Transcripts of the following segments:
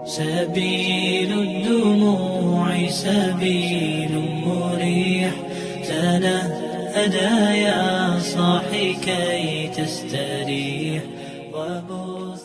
سبيل الدموع سبيل مريح تنهدى يا صاحي كي تستريح وبث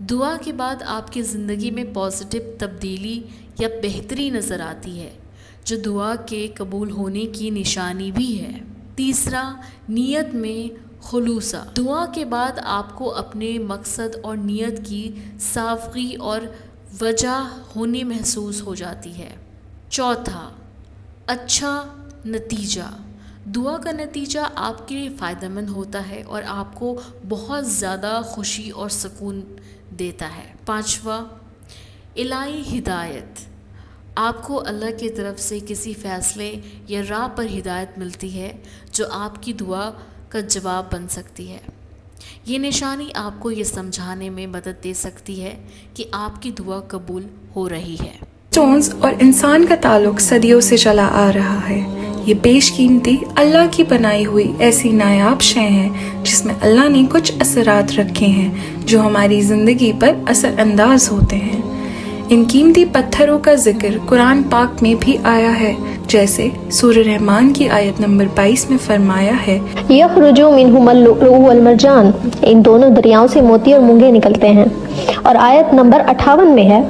دعا کے بعد آپ کی زندگی میں پازیٹیو تبدیلی یا بہتری نظر آتی ہے، جو دعا کے قبول ہونے کی نشانی بھی ہے۔ تیسرا، نیت میں خلوصہ۔ دعا کے بعد آپ کو اپنے مقصد اور نیت کی صافی اور وجہ ہونے محسوس ہو جاتی ہے۔ چوتھا، اچھا نتیجہ۔ دعا کا نتیجہ آپ کے لیے فائدہ مند ہوتا ہے اور آپ کو بہت زیادہ خوشی اور سکون دیتا ہے۔ پانچواں، الہی ہدایت۔ آپ کو اللہ کی طرف سے کسی فیصلے یا راہ پر ہدایت ملتی ہے جو آپ کی دعا کا جواب بن سکتی ہے۔ یہ نشانی آپ کو یہ سمجھانے میں مدد دے سکتی ہے کہ آپ کی دعا قبول ہو رہی ہے۔ اسٹونز اور انسان کا تعلق صدیوں سے چلا آ رہا ہے۔ یہ بیش قیمتی اللہ کی بنائی ہوئی ایسی نایاب شے ہیں جس میں اللہ نے کچھ اثرات رکھے ہیں جو ہماری زندگی پر اثر انداز ہوتے ہیں۔ ان قیمتی پتھروں کا ذکر قرآن پاک میں بھی آیا ہے، جیسے سورہ رحمان کی آیت نمبر 22 میں فرمایا ہے، یخرج منہما اللؤلؤ والمرجان، ان دونوں دریاؤں سے موتی اور مونگے نکلتے ہیں۔ اور آیت نمبر 58 میں ہے،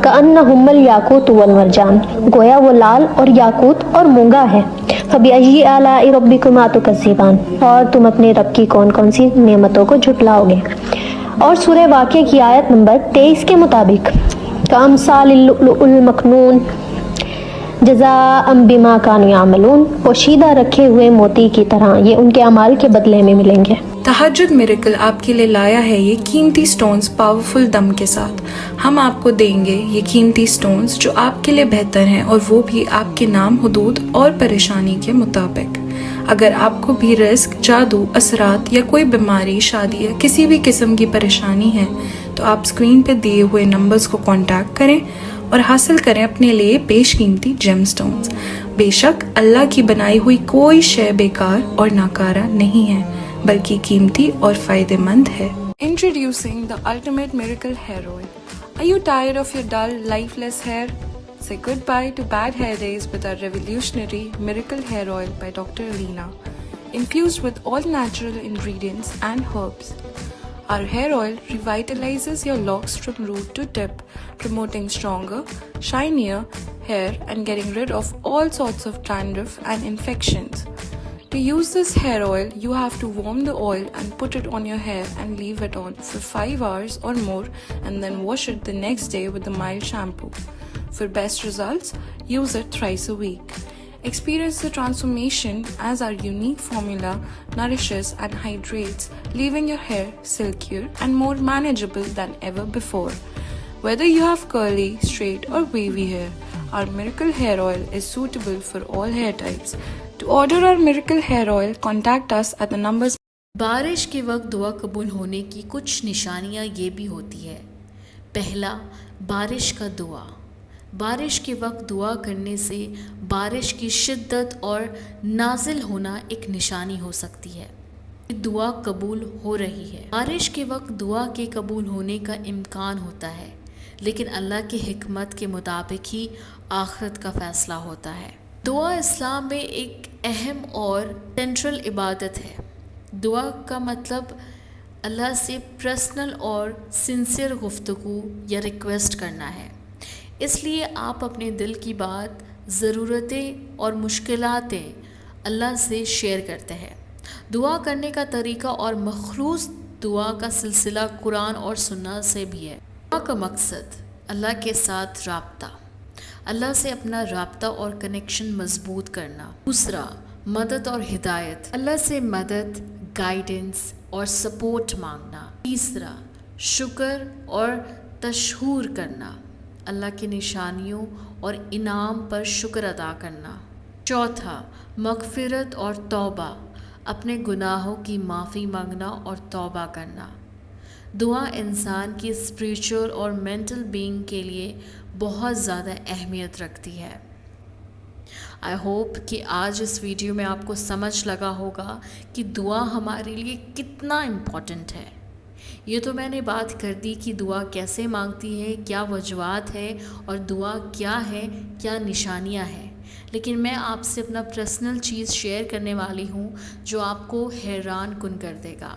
کأنہما الیاقوت والمرجان، گویا وہ لال اور یاقوت اور مونگا ہے۔ فبأی آلاء ربکما تکذبان، اور تم اپنے رب کی کون کون سی نعمتوں کو جھٹلاؤ گے۔ اور سورہ واقعہ کی آیت نمبر 23 کے مطابق، کأمثال اللؤلؤ المکنون جزاء بما كانوا يعملون، پوشیدہ رکھے ہوئے موتی کی طرح یہ ان کے اعمال کے بدلے میں ملیں گے۔ تہجد میریکل آپ کے لیے لایا ہے یہ قیمتی سٹونز پاورفل دم کے ساتھ۔ ہم آپ کو دیں گے یہ قیمتی سٹونز جو آپ کے لیے بہتر ہیں، اور وہ بھی آپ کے نام، حدود اور پریشانی کے مطابق۔ اگر آپ کو بھی رزق، جادو، اثرات یا کوئی بیماری، شادی یا کسی بھی قسم کی پریشانی ہے تو آپ اسکرین پہ دیے ہوئے نمبرز کو کانٹیکٹ کریں اور حاصل کریں اپنے لیے بیش قیمتی جیم سٹونز۔ بے شک اللہ کی بنائی ہوئی کوئی شے بیکار اور ناکارہ نہیں ہے، بلکہ قیمتی اور فائدہ مند ہے۔ Introducing the ultimate miracle hair oil. Are you tired of your dull, lifeless hair? Say goodbye to bad hair days with our revolutionary Miracle Hair Oil by Dr. Alina, infused with all natural ingredients and herbs. Our hair oil revitalizes your locks from root to tip, promoting stronger, shinier hair and getting rid of all sorts of dandruff and infections. To use this hair oil, you have to warm the oil and put it on your hair and leave it on for 5 hours or more, and then wash it the next day with a mild shampoo. For best results, use it thrice a week. Experience the transformation as our unique formula nourishes and hydrates, leaving your hair silkier and more manageable than ever before. Whether you have curly, straight or wavy hair, our Miracle Hair Oil is suitable for all hair types. To order our Miracle Hair Oil, contact us at the numbers. بارش کے وقت دعا قبول ہونے کی کچھ نشانیاں یہ بھی ہوتی ہے۔ پہلا، بارش کا دعا۔ بارش کے وقت دعا کرنے سے بارش کی شدت اور نازل ہونا ایک نشانی ہو سکتی ہے کہ دعا قبول ہو رہی ہے۔ بارش کے وقت دعا کے قبول ہونے کا امکان ہوتا ہے، لیکن اللہ کی حکمت کے مطابق ہی آخرت کا فیصلہ ہوتا ہے۔ دعا اسلام میں ایک اہم اور سینٹرل عبادت ہے۔ دعا کا مطلب اللہ سے پرسنل اور سنسیئر گفتگو یا ریکویسٹ کرنا ہے۔ اس لیے آپ اپنے دل کی بات، ضرورتیں اور مشکلاتیں اللہ سے شیئر کرتے ہیں۔ دعا کرنے کا طریقہ اور مخصوص دعا کا سلسلہ قرآن اور سنت سے بھی ہے۔ دعا کا مقصد اللہ کے ساتھ رابطہ، اللہ سے اپنا رابطہ اور کنیکشن مضبوط کرنا۔ دوسرا، مدد اور ہدایت، اللہ سے مدد، گائیڈنس اور سپورٹ مانگنا۔ تیسرا، شکر اور تشکر کرنا، اللہ کی نشانیوں اور انعام پر شکر ادا کرنا۔ چوتھا، مغفرت اور توبہ، اپنے گناہوں کی معافی مانگنا اور توبہ کرنا۔ دعا انسان کی اسپریچول اور مینٹل بینگ کے لیے بہت زیادہ اہمیت رکھتی ہے۔ آئی ہوپ کہ آج اس ویڈیو میں آپ کو سمجھ لگا ہوگا کہ دعا ہمارے لیے کتنا امپورٹنٹ ہے۔ یہ تو میں نے بات کر دی کہ دعا کیسے مانگتی ہے، کیا وجوہات ہے اور دعا کیا ہے، کیا نشانیاں ہیں، لیکن میں آپ سے اپنا پرسنل چیز شیئر کرنے والی ہوں جو آپ کو حیران کن کر دے گا۔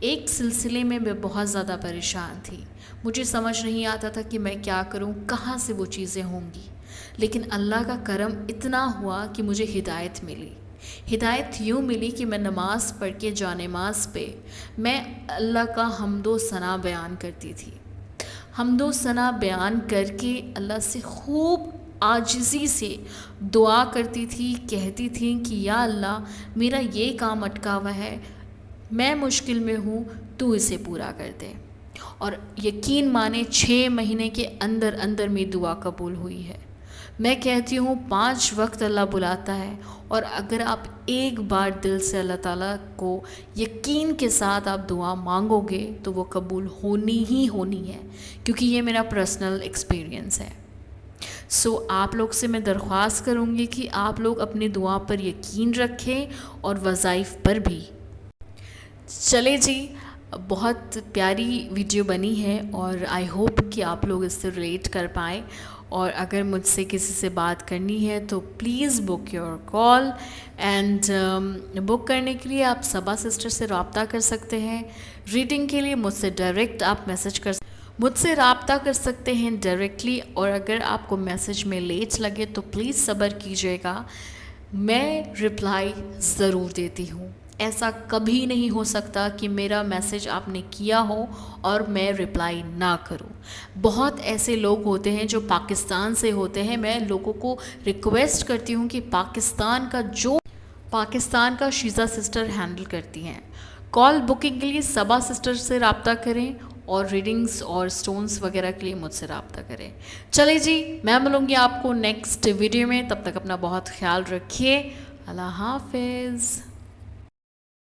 ایک سلسلے میں بہت زیادہ پریشان تھی، مجھے سمجھ نہیں آتا تھا کہ میں کیا کروں، کہاں سے وہ چیزیں ہوں گی، لیکن اللہ کا کرم اتنا ہوا کہ مجھے ہدایت ملی۔ ہدایت یوں ملی کہ میں نماز پڑھ کے جانماز پہ میں اللہ کا حمد و ثنا بیان کرتی تھی، حمد و ثنا بیان کر کے اللہ سے خوب عاجزی سے دعا کرتی تھی، کہتی تھی کہ یا اللہ میرا یہ کام اٹکا ہوا ہے، میں مشکل میں ہوں، تو اسے پورا کر دے۔ اور یقین مانے 6 مہینے کے اندر اندر میری دعا قبول ہوئی ہے۔ میں کہتی ہوں 5 وقت اللہ بلاتا ہے، اور اگر آپ ایک بار دل سے اللہ تعالیٰ کو یقین کے ساتھ آپ دعا مانگو گے تو وہ قبول ہونی ہی ہونی ہے، کیونکہ یہ میرا پرسنل ایکسپیرینس ہے۔ آپ لوگ سے میں درخواست کروں گی کہ آپ لوگ اپنی دعا پر یقین رکھیں اور وظائف پر بھی۔ چلے جی، بہت پیاری ویڈیو بنی ہے اور آئی ہوپ کہ آپ لوگ اس سے ریلیٹ کر پائیں، اور اگر مجھ سے کسی سے بات کرنی ہے تو please book your call, and book کرنے کے لیے آپ صبا سسٹر سے رابطہ کر سکتے ہیں۔ ریڈنگ کے لیے مجھ سے ڈائریکٹ آپ مجھ سے رابطہ کر سکتے ہیں ڈائریکٹلی، اور اگر آپ کو میسج میں لیٹ لگے تو پلیز صبر کیجیے گا، میں رپلائی ضرور دیتی ہوں۔ ایسا کبھی نہیں ہو سکتا کہ میرا میسج آپ نے کیا ہو اور میں رپلائی نہ کروں۔ بہت ایسے لوگ ہوتے ہیں جو پاکستان سے ہوتے ہیں، میں لوگوں کو ریکویسٹ کرتی ہوں کہ پاکستان کا شیزا سسٹر ہینڈل کرتی ہیں، کال بکنگ کے لیے صبا سسٹر سے رابطہ کریں، اور ریڈنگز اور سٹونز وغیرہ کے لیے مجھ سے رابطہ کریں۔ چلے جی، میں ملوں گی آپ کو نیکسٹ ویڈیو میں، تب تک اپنا بہت خیال رکھیے، اللہ حافظ۔